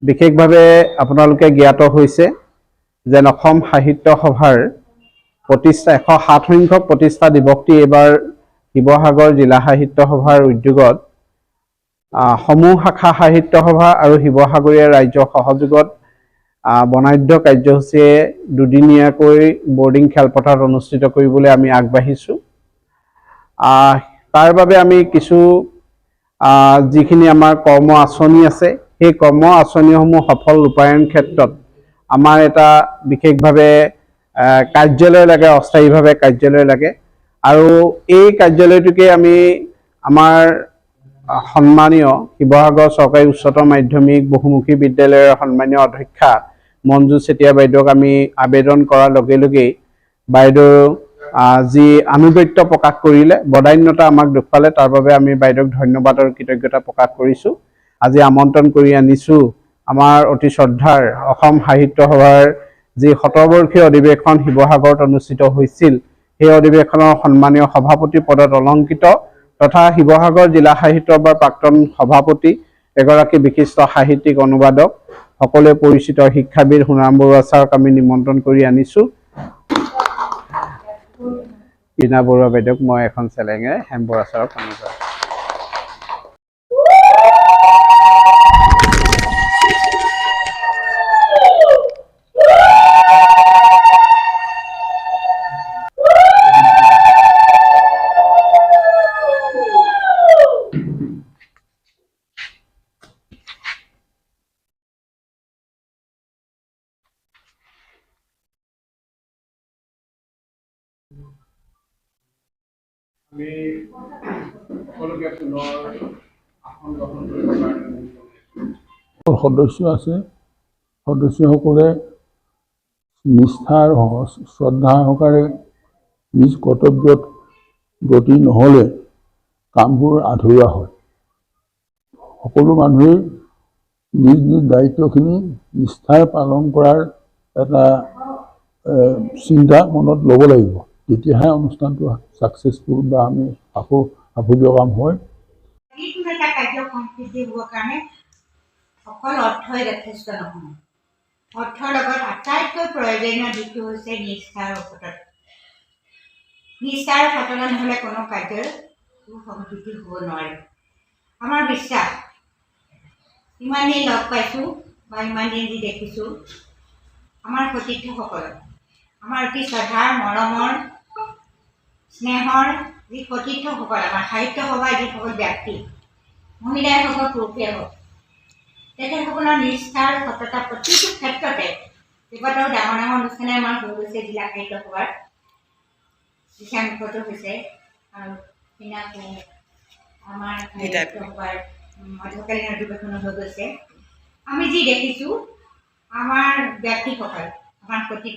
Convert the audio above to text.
বিশেষভাৱে আপোনালোকে জ্ঞাত হৈছে যে অসম সাহিত্য সভাৰ প্ৰতিষ্ঠা 107 সংখ্যক প্ৰতিষ্ঠা দিৱসটি এইবাৰ শিৱসাগৰ জিলা সাহিত্য সভাৰ উদ্যোগত সমূহ শাখা সাহিত্য সভা আৰু শিৱসাগৰীয়া ৰাজ্যৰ সহযোগত বনাঢ্য কাৰ্যসূচীয়ে দুদিনীয়াকৈ বৰ্ডিং খেলপথাৰত অনুষ্ঠিত কৰিবলৈ আমি আগবাঢ়িছোঁ। তাৰ বাবে আমি কিছু যিখিনি আমাৰ কৰ্ম আঁচনি আছে সেই কৰ্ম আঁচনিসমূহ সফল ৰূপায়ণ ক্ষেত্ৰত আমাৰ এটা বিশেষভাৱে কাৰ্যালয় লাগে, অস্থায়ীভাৱে কাৰ্যালয় লাগে। আৰু এই কাৰ্যালয়টোকে আমি আমাৰ সন্মানীয় শিৱসাগৰ চৰকাৰী উচ্চতৰ মাধ্যমিক বহুমুখী বিদ্যালয়ৰ সন্মানীয় অধ্যক্ষা মঞ্জু চেতিয়া বাইদেউক আমি আবেদন কৰাৰ লগে লগেই বাইদেউ যি আনুগত্য প্ৰকাশ কৰিলে, বদান্যতা আমাক দেখুৱালে, তাৰ বাবে আমি বাইদেউক ধন্যবাদ আৰু কৃতজ্ঞতা প্ৰকাশ কৰিছোঁ। আজি আমন্ত্ৰণ কৰি আনিছোঁ আমাৰ অতি শ্ৰদ্ধাৰ অসম সাহিত্য সভাৰ যি ১৭বৰ্ষীয় অধিৱেশন শিৱসাগৰত অনুষ্ঠিত হৈছিল, সেই অধিৱেশনৰ সন্মানীয় সভাপতি পদত অলংকৃত তথা শিৱসাগৰ জিলা সাহিত্য সভাৰ প্ৰাক্তন সভাপতি, এগৰাকী বিশিষ্ট সাহিত্যিক অনুবাদক, সকলোৱে পৰিচিত শিক্ষাবিদ সোণাৰাম বৰুৱা ছাৰক আমি নিমন্ত্ৰণ কৰি আনিছোঁ। ৰীণা বৰুৱা বাইদেউক মই এখন চেলেঙে হেম বৰুৱা ছাৰক অনুৰোধ। আমি সকলোকে পুনৰ আসন গ্ৰহণ কৰিবৰ কাৰণে সদস্য আছে, সদস্যসকলে নিষ্ঠা আৰু শ্ৰদ্ধা সহকাৰে নিজ কৰ্তব্যত গতি নহ'লে কামবোৰ আধৰুৱা হয়। সকলো মানুহেই নিজ নিজ দায়িত্বখিনি নিষ্ঠাৰে পালন কৰাৰ এটা চিন্তা মনত ল'ব লাগিব, তেতিয়াহে অনুষ্ঠানটো ছাকচেছফুল বা আমি সাফল্য কাম হয়। যিকোনো এটা কাৰ্য সম্পূৰ্ণ হ'বৰ কাৰণে অকল অৰ্থই যথেষ্ট নহয়। অৰ্থৰ লগত আটাইতকৈ প্ৰয়োজনীয় দিশটো হৈছে নিষ্ঠা আৰু সততা। নিষ্ঠা আৰু সততা নহ'লে কোনো কাৰ্যৰ সংযুক্তি হ'ব নোৱাৰে। আমাৰ বিশ্বাস, ইমান দিন লগ পাইছোঁ বা ইমান দিন যি দেখিছোঁ, আমাৰ সতীৰ্থসকল, আমাৰ অতি শ্ৰদ্ধাৰ মৰমৰ স্নেহৰ যি সতীৰ্থসকল, আমাৰ সাহিত্য সভাৰ যিসকল ব্যক্তি, মহিলাই হওক বা পুৰুষেই হওক, তেখেতসকলৰ নিষ্ঠা আৰু সততা প্ৰতিটো ক্ষেত্ৰতে কেইবাটাও ডাঙৰ ডাঙৰ অনুষ্ঠানে আমাৰ হৈ গৈছে জিলা সাহিত্য সভাৰ দিশাংকটো হৈছে আৰু সিদিনাকো আমাৰ সাহিত্য সভাৰ মধ্যকালীন অধিৱেশনো হৈ গৈছে। আমি যি দেখিছোঁ আমাৰ ব্যক্তিসকল, আমাৰ সতীৰ্থ